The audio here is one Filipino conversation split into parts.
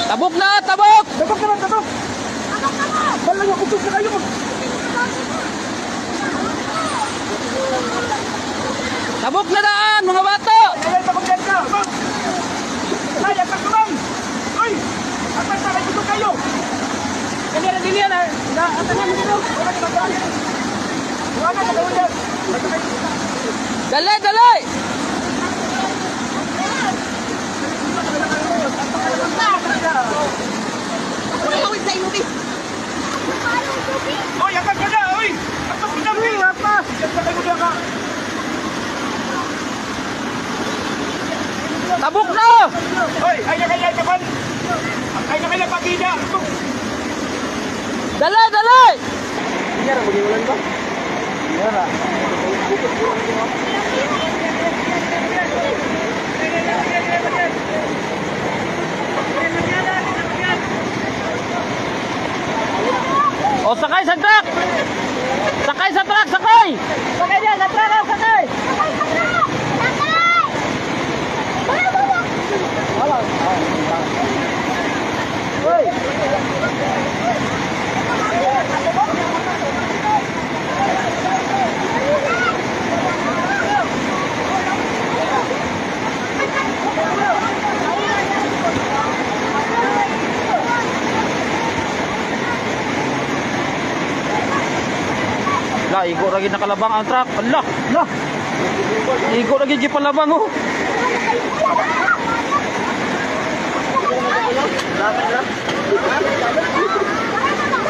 Tabok na, tabok! Tabok naman, tabok! Balang ako na kayo. Tabok na daan, mga bato! Ay, tabok dyan ka! Ay, atak naman! Ay! Atak na kayo kayo! Kanya na din yan, ha? Atak na dito! Wala na gawin yan! Dali, dali! Oy, atak ka na! Oy! Atak ka na! Uy, atak! Atak ka na! Tabok na! Oy, ay na kaya kapan! Ay na kaya pagida! Dali, dali! Nyara, mag-iulan ba? Nyara. O, sakay sa truck! Sakay sa truck, sakay! Sakay niya, sa truck, sakay! Wala. Hoy! La, igo lagi nakalabang ang truck. Allah, lah. Igo lagi di palabang oh.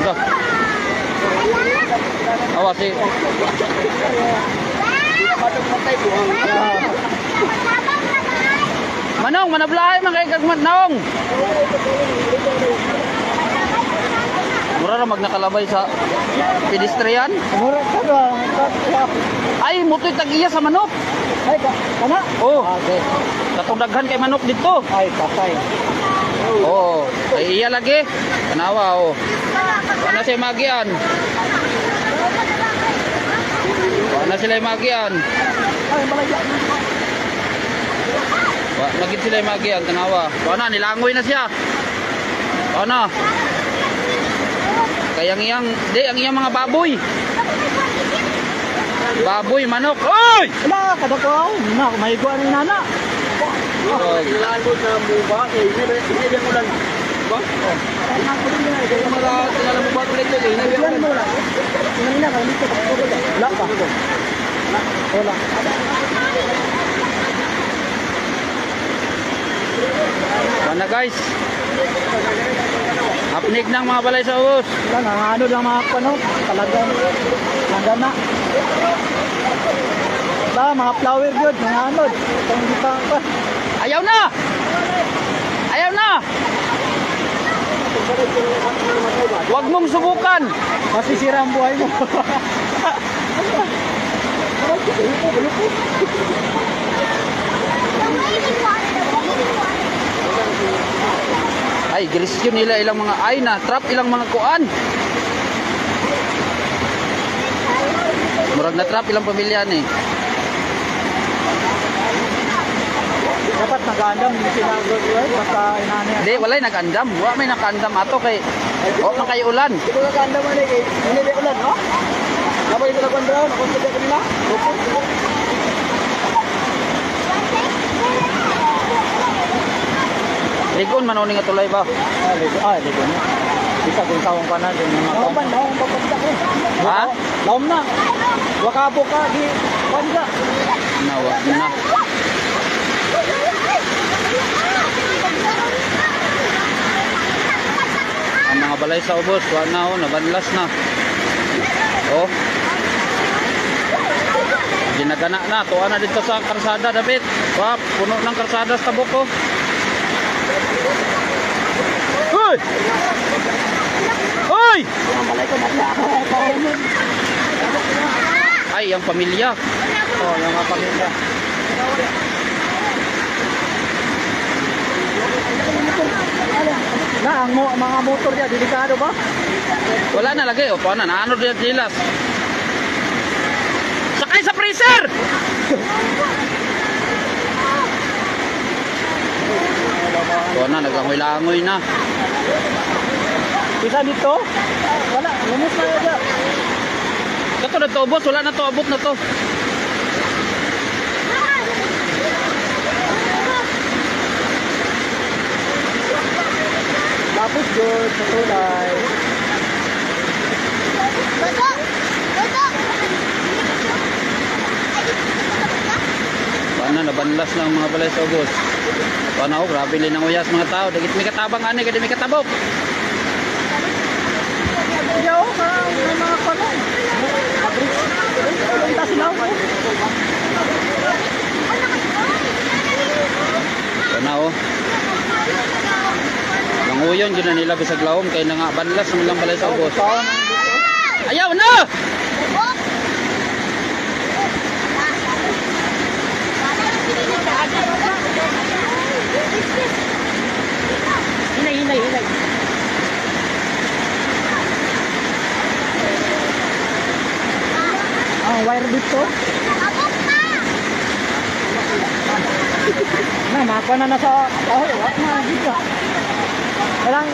Dah. Awas sih. Manong, mana belai mang kay kagmat naong. Mura ra mag nakalabay sa pedestrian. Mura ka ba? Ay, mutoy tag-iya sa manok. Ay, kana? Oh. Okay. Katong daghan kay manok dito. Ay, patay. Oh, ay iya lagi. Tanawa oh. Ano siya magian? Ano sila magian? Ay, malaya. Wa nagit sila magian tanawa. Ana nilangoy na siya. Ano? Kaya ang iyang mga baboy. Baboy, manok. Oy! Wala, kadako. Na, kumaiguan ni nana. Ilan mo sa buba, hindi yan ulan. Ba? Kaya mga tinala mo ba ulit ito, hindi yan ulan. Kanina ka dito pa. Wala pa. Wala. Mana guys? Apnig ng mga balay sa ubos. Wala, nangano lang mga pano. Talagang nagana. Wala, mga flower good. Nanganod. Itong dito pa. Ayaw na! Ayaw na! Huwag mong subukan! Masisira ang buhay mo. Ay, gilisyon nila ilang mga ay na trap ilang mga kuan. Murag na trap ilang pamilya ni. Dapat nag-andam yung sinagod yun. Basta inano yan. Hindi, walay nag-andam. Wa may nag-andam ato kay o man kay ulan. Ito nag-andam man eh. Hindi ba ulan, no? Kapag ito nag-andam, nakonsider ka nila? Ligon man uning atulay ba? Ligo na. Isa kung sawang ka na din. Laom babagsak eh. Ha? Laom na. Wakabo ka, di banda. Nawa na. Ang mga balay sa ubos, wa na oh, nabanlas na. Oh. Ginagana na, tuwa na dito sa karsada, David. Wap, puno ng karsada sa tabok oh. Hoy! Hoy! Ay, ang pamilya. Oh, yung mga pamilya. Na, ang mga motor niya, delikado ba? Wala na lagi, o paano, naano din dilas. Sakay sa freezer! Tuwa na, naglangoy-langoy na. Isa dito? Wala, lumus na yun dyan. Ito na to, boss. Wala na to, abot na to. Tapos good, sa tulay. Paano, nabanlas lang mga balay sa ubos. Paano, grabe din ang uyas mga tao. Dagit may katabang ani, kaya may katabok. Yo, may mga kanon. Punta sila. Paano, languyon, yun na nila bisag laom. Kaya na nga, banlas naman lang balay sa ubos. Ayaw na! Hinay. Ang wire dito. Na, makuha na sa kahoy. Wala na, dito. Walang